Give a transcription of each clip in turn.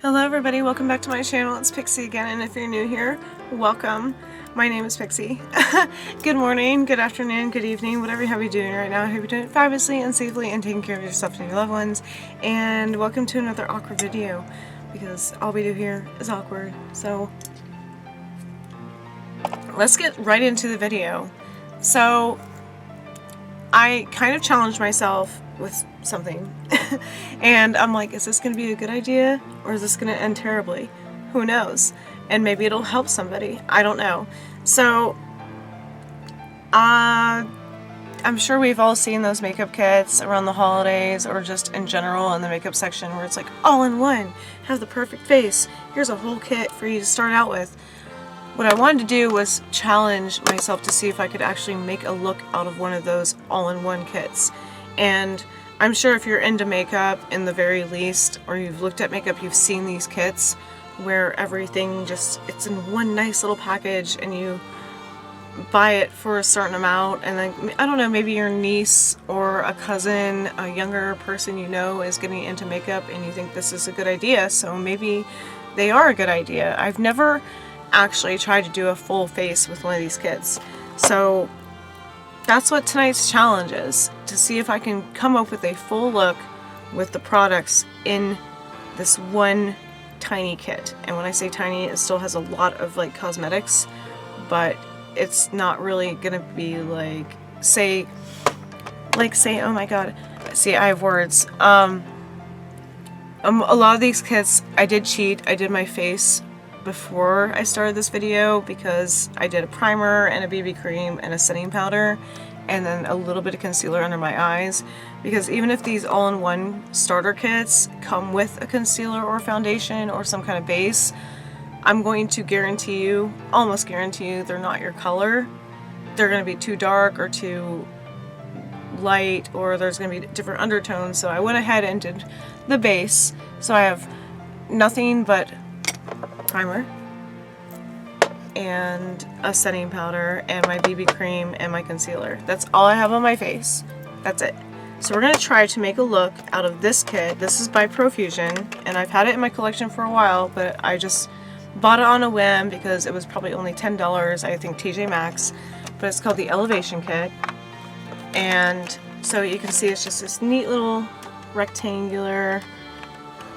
Hello everybody, welcome back to my channel. It's Pixie again, and if you're new here, welcome. My name is Pixie. Good morning, good afternoon, good evening, whatever you have you doing right now. I hope you're doing it fabulously and safely and taking care of yourself and your loved ones. And welcome to another awkward video, because all we do here is awkward. So let's get right into the video. So I kind of challenged myself with something and I'm like, is this going to be a good idea or is this going to end terribly? Who knows? And maybe it'll help somebody. I don't know. So I'm sure we've all seen those makeup kits around the holidays or just in general in the makeup section where it's like all in one, have the perfect face, here's a whole kit for you to start out with. What I wanted to do was challenge myself to see if I could actually make a look out of one of those all-in-one kits. And I'm sure if you're into makeup in the very least, or you've looked at makeup, you've seen these kits where everything just, it's in one nice little package and you buy it for a certain amount and then, I don't know, maybe your niece or a cousin, a younger person you know is getting into makeup and you think this is a good idea, so maybe they are a good idea. I've never actually tried to do a full face with one of these kits. So that's what tonight's challenge is, to see if I can come up with a full look with the products in this one tiny kit. And when I say tiny, it still has a lot of like cosmetics, but it's not really gonna be like, say, oh my god, see, I have words. A lot of these kits, I did cheat. I did my face before I started this video because I did a primer and a BB cream and a setting powder and then a little bit of concealer under my eyes, because even if these all-in-one starter kits come with a concealer or foundation or some kind of base, I'm going to guarantee you, almost guarantee you, they're not your color. They're going to be too dark or too light, or there's going to be different undertones. So I went ahead and did the base. So I have nothing but primer and a setting powder and my BB cream and my concealer. That's all I have on my face. That's it. So we're going to try to make a look out of this kit. This is by Profusion and I've had it in my collection for a while, but I just bought it on a whim because it was probably only $10, I think TJ Maxx, but it's called the Elevation Kit. And so you can see it's just this neat little rectangular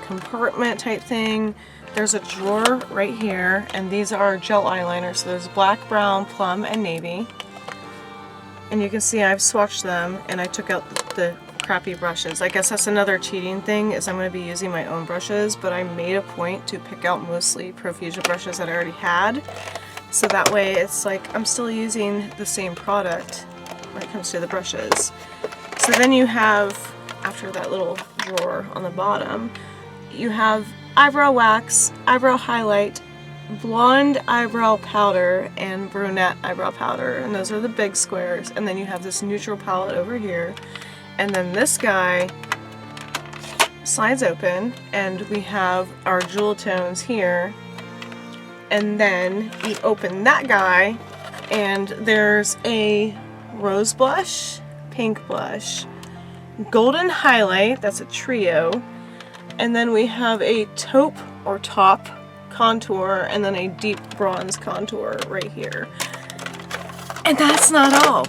compartment type thing. There's a drawer right here, and these are gel eyeliners. So there's black, brown, plum, and navy. And you can see I've swatched them, and I took out the crappy brushes. I guess that's another cheating thing, is I'm going to be using my own brushes, but I made a point to pick out mostly Profusion brushes that I already had. So that way it's like I'm still using the same product when it comes to the brushes. So then you have, after that little drawer on the bottom, you have eyebrow wax, eyebrow highlight, blonde eyebrow powder, and brunette eyebrow powder, and those are the big squares. And then you have this neutral palette over here, and then this guy slides open and we have our jewel tones here, and then you open that guy and there's a rose blush, pink blush, golden highlight, that's a trio, and then we have a taupe or top contour, and then a deep bronze contour right here. And that's not all.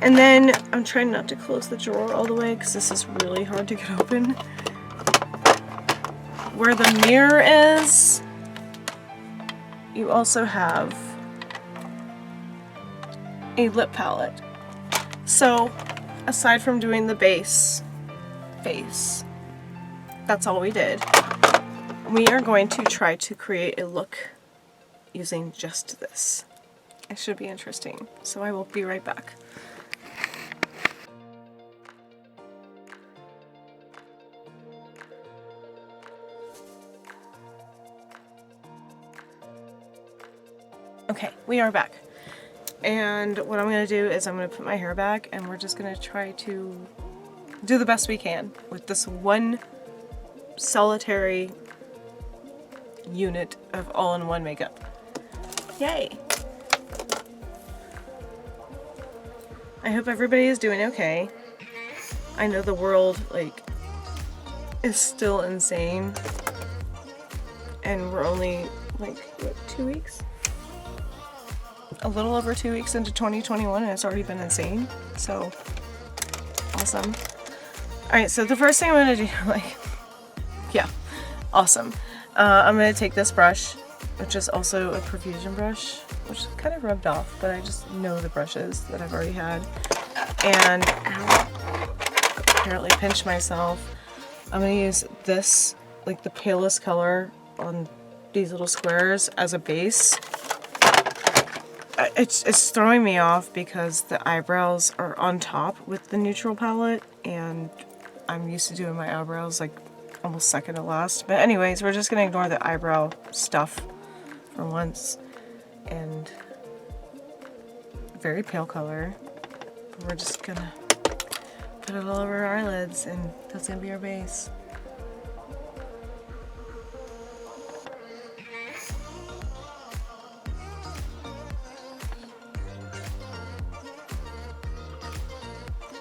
And then I'm trying not to close the drawer all the way because this is really hard to get open. Where the mirror is, you also have a lip palette. So aside from doing the base face, that's all we did. We are going to try to create a look using just this. It should be interesting, so I will be right back. Okay, we are back. And what I'm going to do is I'm going to put my hair back and we're just going to try to do the best we can with this one solitary unit of all-in-one makeup. Yay! I hope everybody is doing okay. I know the world, like, is still insane. and we're only like, what, 2 weeks? A little over 2 weeks into 2021 and it's already been insane. So awesome. Alright, so the first thing I'm gonna do, like, yeah, awesome. I'm gonna take this brush, which is also a profusion brush, which kind of rubbed off, but I just know the brushes that I've already had. And apparently pinch myself. I'm gonna use this, like the palest color on these little squares as a base. It's throwing me off because the eyebrows are on top with the neutral palette, and I'm used to doing my eyebrows like almost second to last. But anyways, we're just gonna ignore the eyebrow stuff for once. And very pale color. We're just gonna put it all over our eyelids, and that's gonna be our base.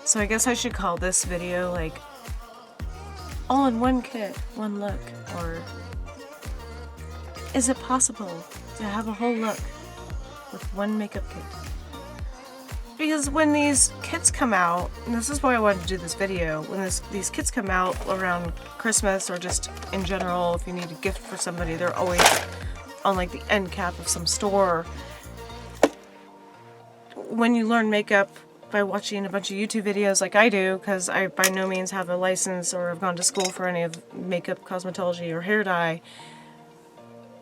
So I guess I should call this video like all in one kit, one look, or is it possible to have a whole look with one makeup kit? Because when these kits come out, and this is why I wanted to do this video, when these kits come out around Christmas or just in general, if you need a gift for somebody, they're always on like the end cap of some store. When you learn makeup by watching a bunch of YouTube videos like I do, because I by no means have a license or have gone to school for any of makeup, cosmetology, or hair dye,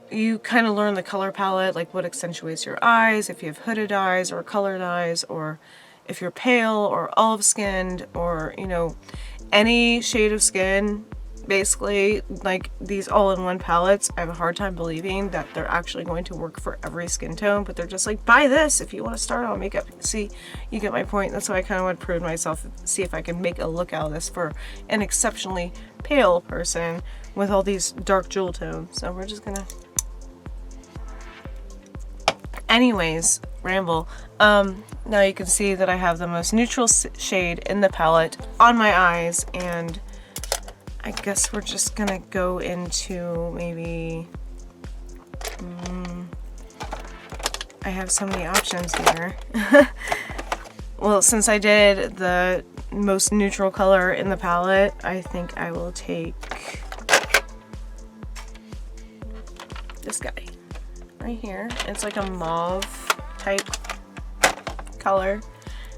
you kind of learn the color palette, like what accentuates your eyes, if you have hooded eyes or colored eyes, or if you're pale or olive skinned, or, you know, any shade of skin. Basically, like these all-in-one palettes, I have a hard time believing that they're actually going to work for every skin tone, but they're just like, buy this if you want to start on makeup. See, you get my point. That's why I kind of want to prove myself, see if I can make a look out of this for an exceptionally pale person with all these dark jewel tones. So we're just gonna... Anyways, ramble. Now you can see that I have the most neutral shade in the palette on my eyes, and I guess we're just gonna go into maybe, I have so many options here. Well, since I did the most neutral color in the palette, I think I will take this guy right here. It's like a mauve type color.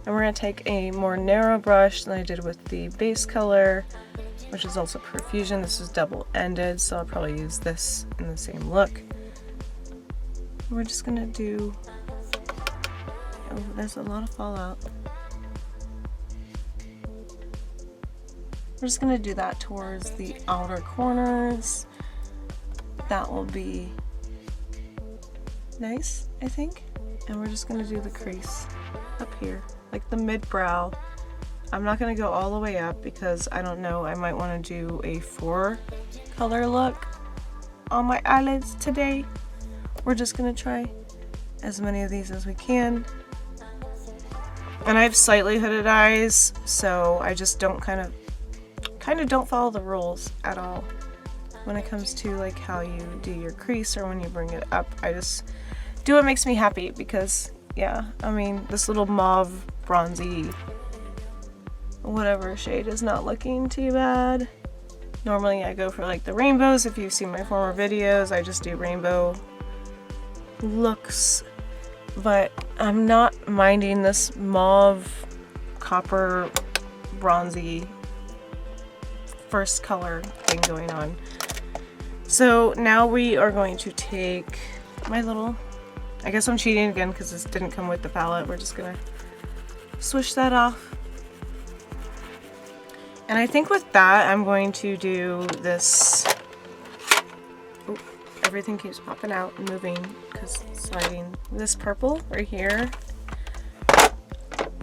And we're gonna take a more narrow brush than I did with the base color, which is also profusion. This is double-ended, so I'll probably use this in the same look. We're just gonna do, oh, there's a lot of fallout. We're just gonna do that towards the outer corners. That will be nice, I think. And we're just gonna do the crease up here, like the mid-brow. I'm not going to go all the way up because I don't know, I might want to do a 4-color look on my eyelids today. We're just going to try as many of these as we can. And I have slightly hooded eyes, so I just don't kind of don't follow the rules at all when it comes to like how you do your crease or when you bring it up. I just do what makes me happy because, yeah, I mean, this little mauve bronzy whatever shade is not looking too bad. Normally I go for like the rainbows. If you've seen my former videos, I just do rainbow looks, but I'm not minding this mauve copper bronzy first color thing going on. So now we are going to take my little, I guess I'm cheating again because this didn't come with the palette. We're just gonna swish that off. And I think with that, I'm going to do this. Oop, everything keeps popping out and moving because it's sliding. This purple right here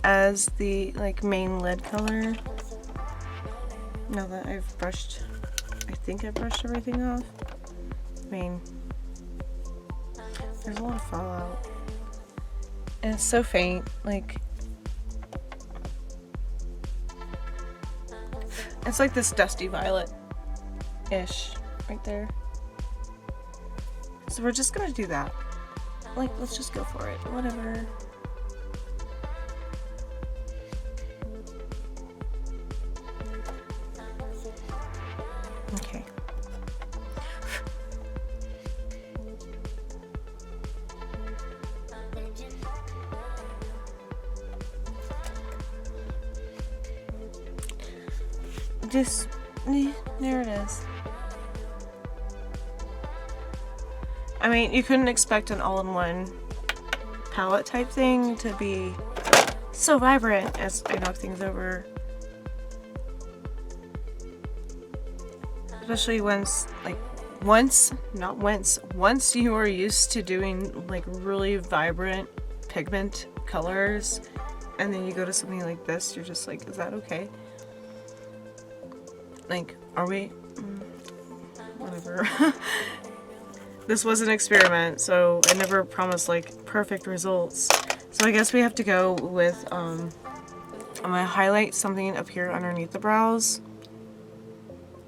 as the like main lid color. Now that I've brushed, I think I brushed everything off. I mean, there's a lot of fallout. And it's so faint, like, it's like this dusty violet-ish right there. So we're just gonna do that. Like, let's just go for it. Whatever. Okay. Just, there it is. I mean, you couldn't expect an all-in-one palette type thing to be so vibrant as I knock things over. Especially once you are used to doing like really vibrant pigment colors, and then you go to something like this, you're just like, is that okay? Like, are we? Whatever. This was an experiment, so I never promised like perfect results. So I guess we have to go with, I'm gonna highlight something up here underneath the brows.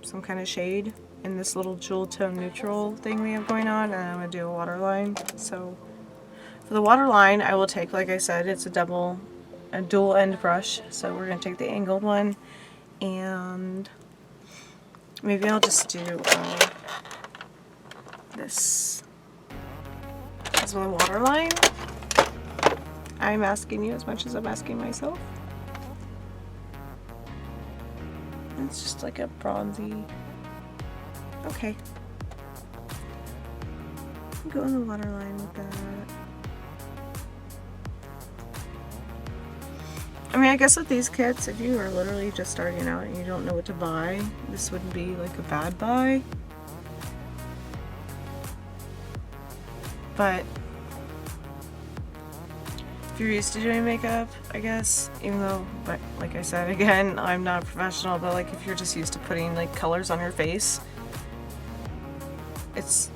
Some kind of shade in this little jewel tone neutral thing we have going on, and I'm gonna do a waterline. So for the waterline, I will take, like I said, it's a dual end brush. So we're gonna take the angled one, and maybe I'll just do this as my waterline. I'm asking you as much as I'm asking myself. It's just like a bronzy. Okay. Go in the waterline with that. I mean, I guess with these kits, if you are literally just starting out and you don't know what to buy, this wouldn't be like a bad buy. But if you're used to doing makeup, I guess, even though, but like I said again, I'm not a professional, but like if you're just used to putting like colors on your face, it's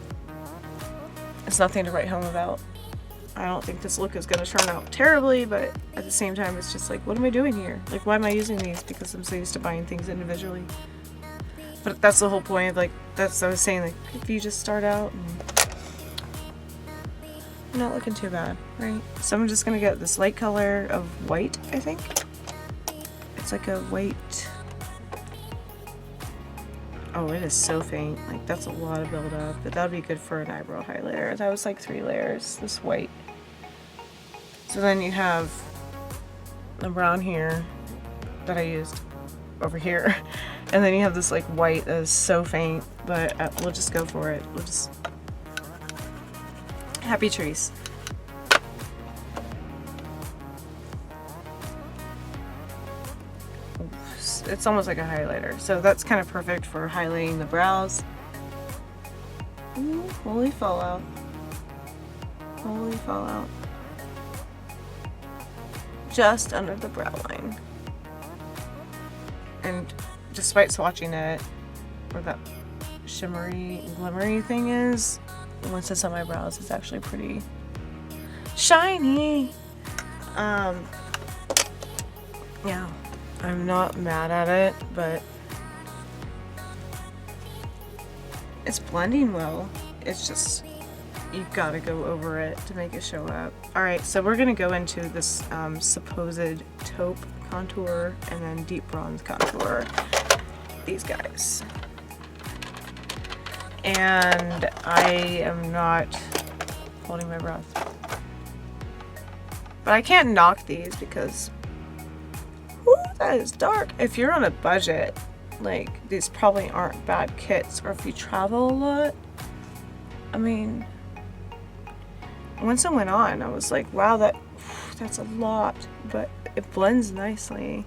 nothing to write home about. I don't think this look is going to turn out terribly, but at the same time, it's just like, what am I doing here? Like, why am I using these? Because I'm so used to buying things individually. But that's the whole point of, like, that's what I was saying, like, if you just start out and you're not looking too bad, right? So I'm just going to get this light color of white, I think. It's like a white. Oh, it is so faint. Like, that's a lot of buildup, but that would be good for an eyebrow highlighter. That was like 3 layers, this white. So then you have the brown here that I used over here. And then you have this like white that is so faint, but we'll just go for it. We'll just... Happy trees. It's almost like a highlighter, so that's kind of perfect for highlighting the brows. Ooh, holy fallout. Holy fallout. Just under the brow line. And despite swatching it, where that shimmery, glimmery thing is, once it's on my brows, it's actually pretty shiny. Yeah. I'm not mad at it, but it's blending well. It's just, you've got to go over it to make it show up. Alright, so we're going to go into this supposed taupe contour and then deep bronze contour. These guys. And I am not holding my breath. But I can't knock these because... Ooh, that is dark. If you're on a budget, like, these probably aren't bad kits. Or if you travel a lot, I mean, once it went on, I was like, wow, that's a lot. But it blends nicely.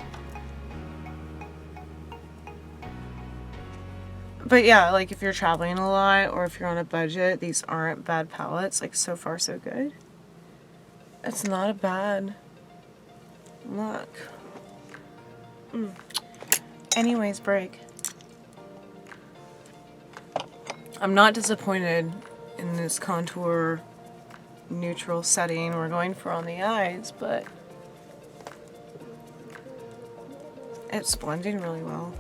But yeah, like, if you're traveling a lot or if you're on a budget, these aren't bad palettes. Like, so far, so good. It's not a bad look. Anyways, break. I'm not disappointed in this contour neutral setting we're going for on the eyes, but it's blending really well.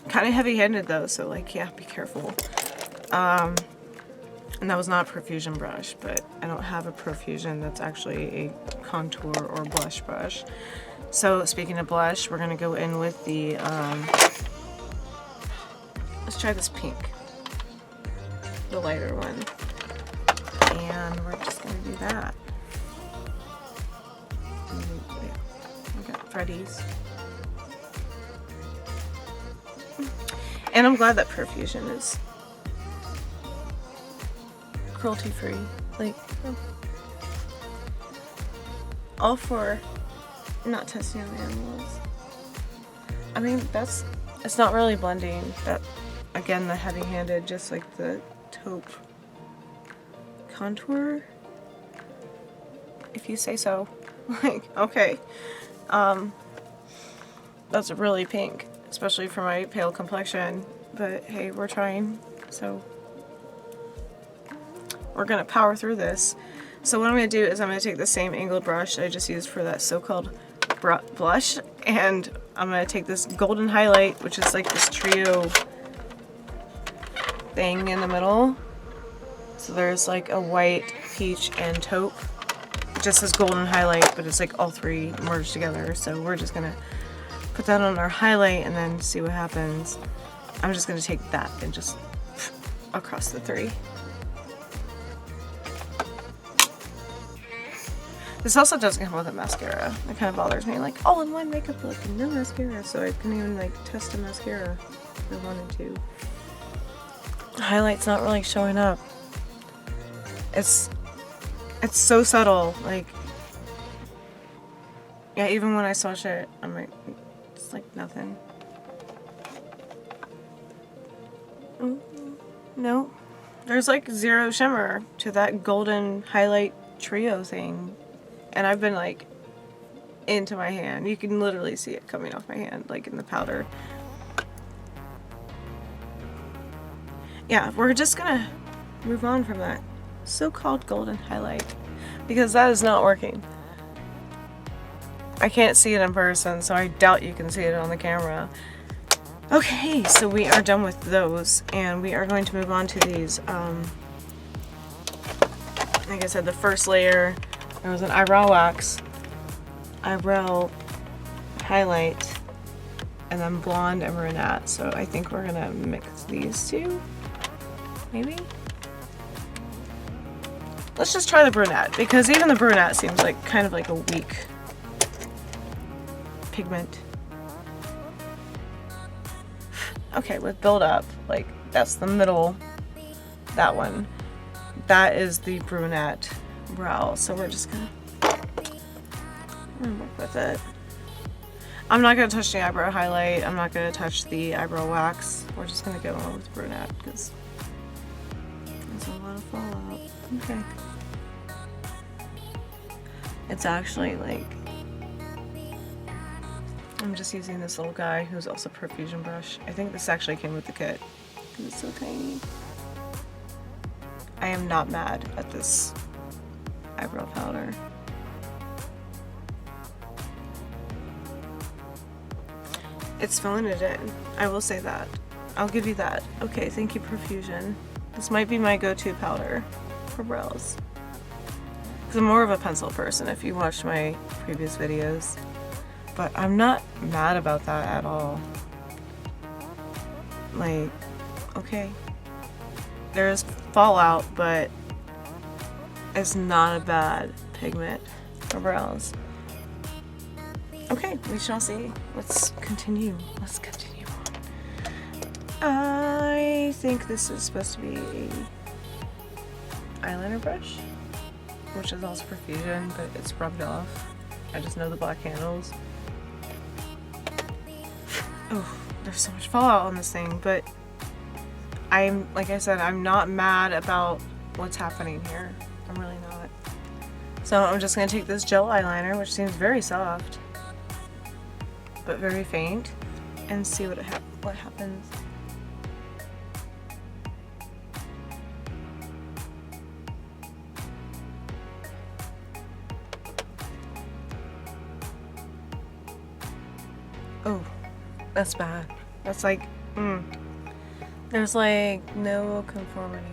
Kind of heavy-handed though, so like, yeah, be careful. And that was not a Profusion brush, but I don't have a Profusion that's actually a contour or blush brush. So speaking of blush, we're gonna go in with the, let's try this pink, the lighter one. And we're just gonna do that. I got Freddy's. And I'm glad that Profusion is cruelty free. Like, all for not testing on animals. I mean, it's not really blending. That, again, the heavy handed, just like the taupe contour, if you say so. Like, okay. That's really pink, especially for my pale complexion, but hey, we're trying, so we're gonna power through this. So what I'm gonna do is I'm gonna take the same angled brush I just used for that so-called blush, and I'm gonna take this golden highlight, which is like this trio thing in the middle. So there's like a white, peach, and taupe. It just says golden highlight, but it's like all three merged together. So we're just gonna put that on our highlight and then see what happens. I'm just gonna take that and just across the three. This also doesn't come with a mascara. That kind of bothers me. Like, all-in-one makeup look and no mascara, so I couldn't even like test a mascara if I wanted to. The highlight's not really showing up. It's so subtle. Like, yeah, even when I swatch it, I'm like, it's like nothing. No, there's like zero shimmer to that golden highlight trio thing. And I've been like into my hand. You can literally see it coming off my hand, like in the powder. Yeah, we're just gonna move on from that so-called golden highlight because that is not working. I can't see it in person, so I doubt you can see it on the camera. Okay, so we are done with those, and we are going to move on to these. Like I said, the first layer, there was an eyebrow wax, eyebrow highlight, and then blonde and brunette. So I think we're gonna mix these two, maybe? Let's just try the brunette, because even the brunette seems like kind of like a weak pigment. Okay, with build up, like that's the middle, that one. That is the brunette brow, so we're just gonna work with it. I'm not gonna touch the eyebrow highlight, I'm not gonna touch the eyebrow wax. We're just gonna go on with brunette, because there's a lot of fallout. Okay. It's actually like, I'm just using this little guy who's also Profusion brush. I think this actually came with the kit because it's so tiny. I am not mad at this eyebrow powder. It's filling it in. I will say that. I'll give you that. Okay, thank you, Profusion. This might be my go-to powder for brows. Because I'm more of a pencil person if you watched my previous videos. But I'm not mad about that at all. Like, okay. There's fallout, but it's not a bad pigment for brows. Okay, we shall see. Let's continue. Let's continue on. I think this is supposed to be a eyeliner brush, which is also Profusion, but it's rubbed off. I just know the black handles. Oh, there's so much fallout on this thing, but I'm, like I said, I'm not mad about what's happening here. I'm really not. So I'm just gonna take this gel eyeliner, which seems very soft, but very faint, and see what happens. Oh, that's bad. That's like, there's like no conformity.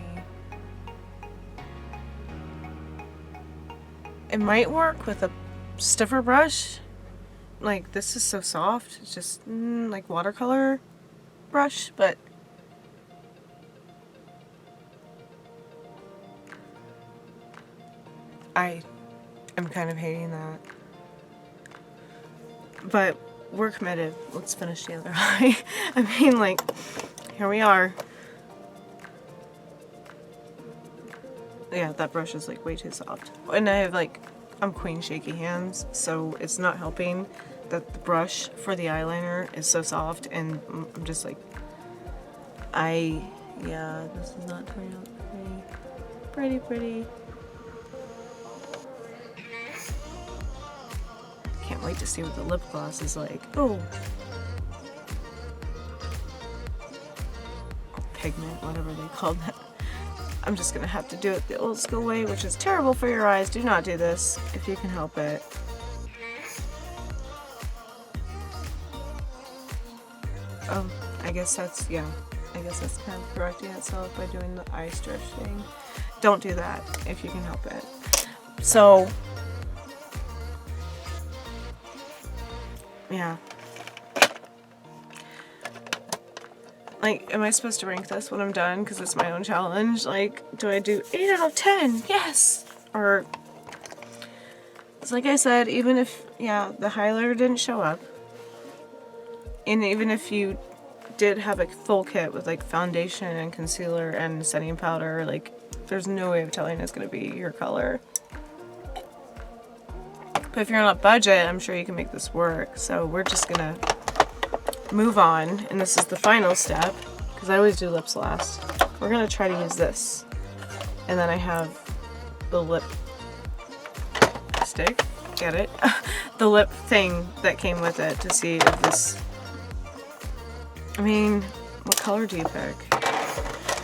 it might work with a stiffer brush. Like, this is so soft. It's just like watercolor brush, but I am kind of hating that. But we're committed. Let's finish the other eye. I mean, like, here we are. Yeah, that brush is like way too soft. And I have like, I'm queen shaky hands, so it's not helping that the brush for the eyeliner is so soft, and I'm just like, yeah, this is not turning out pretty. Can't wait to see what the lip gloss is like. Oh. Or pigment, whatever they called that. I'm just gonna have to do it the old school way, which is terrible for your eyes. Do not do this if you can help it. Oh, I guess that's, yeah. I guess that's kind of correcting itself by doing the eye stretch thing. Don't do that if you can help it. So, yeah. Like, am I supposed to rank this when I'm done because it's my own challenge? Like, do I do 8 out of 10? Yes! Or, it's like I said, even if, yeah, the highlighter didn't show up, and even if you did have a full kit with like foundation and concealer and setting powder, like, there's no way of telling it's going to be your color. But if you're on a budget, I'm sure you can make this work. So we're just gonna move on, and this is the final step, because I always do lips last. We're gonna try to use this. And then I have the lip stick, get it? The lip thing that came with it to see if this, I mean, what color do you pick?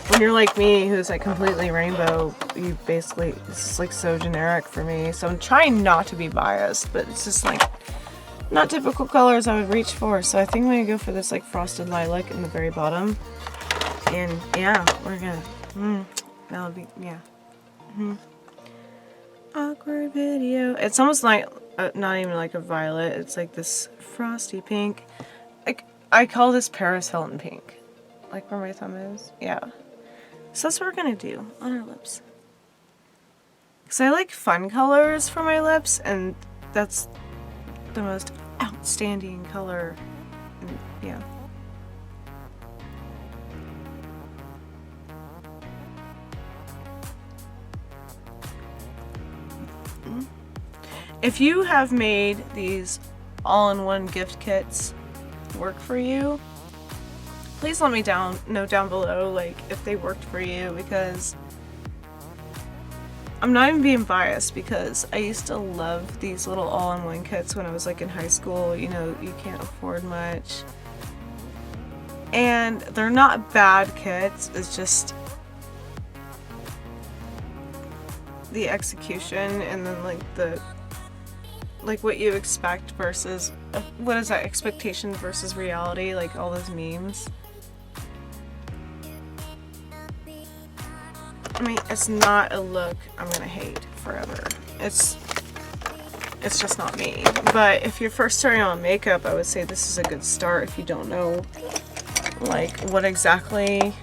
When you're like me, who's like completely rainbow, you basically, this is like so generic for me. So I'm trying not to be biased, but it's just like not typical colors I would reach for. So I think I'm gonna go for this like frosted lilac in the very bottom. And yeah, we're gonna, that'll be, yeah. Awkward video. It's almost like, not even like a violet, it's like this frosty pink. Like, I call this Paris Hilton pink. Like where my thumb is, yeah. So that's what we're gonna do on our lips. Because I like fun colors for my lips, and that's the most outstanding color. And, yeah. If you have made these all-in-one gift kits work for you, please let me know down below, like, if they worked for you, because I'm not even being biased, because I used to love these little all-in-one kits when I was like in high school. You know, you can't afford much. And they're not bad kits, it's just the execution and then like what you expect versus, what is that, expectation versus reality, like all those memes. I mean, it's not a look I'm gonna hate forever. It's just not me. But if you're first starting on makeup, I would say this is a good start if you don't know like what exactly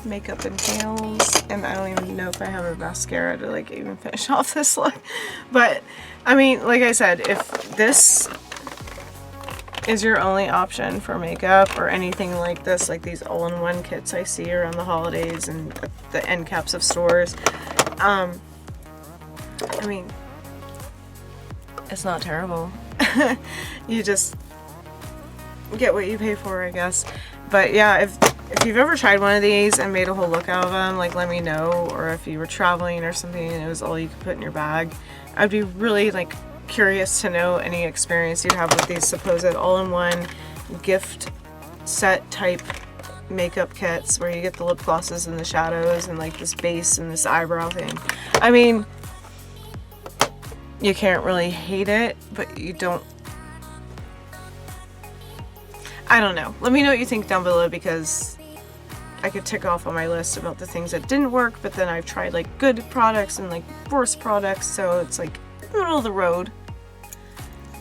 makeup entails. And I don't even know if I have a mascara to like even finish off this look. But I mean, like I said, if this is your only option for makeup or anything like this, like these all-in-one kits I see around the holidays and the end caps of stores, I mean, it's not terrible. You just get what you pay for, I guess. But yeah, if you've ever tried one of these and made a whole look out of them, like, let me know. Or if you were traveling or something and it was all you could put in your bag, I'd be really like curious to know any experience you have with these supposed all-in-one gift set type makeup kits where you get the lip glosses and the shadows and like this base and this eyebrow thing. I mean, you can't really hate it, but you don't, I don't know. Let me know what you think down below, because I could tick off on my list about the things that didn't work, but then I've tried like good products and like worse products, so it's like middle of the road.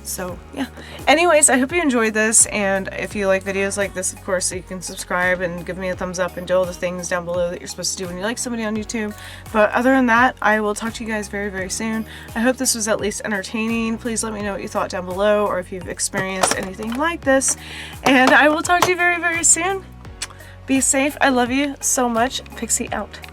So yeah, anyways, I hope you enjoyed this, and if you like videos like this, of course, you can subscribe and give me a thumbs up and do all the things down below that you're supposed to do when you like somebody on YouTube. But other than that, I will talk to you guys very, very soon. I hope this was at least entertaining. Please let me know what you thought down below, or if you've experienced anything like this, and I will talk to you very, very soon. Be safe. I love you so much. Pixi out.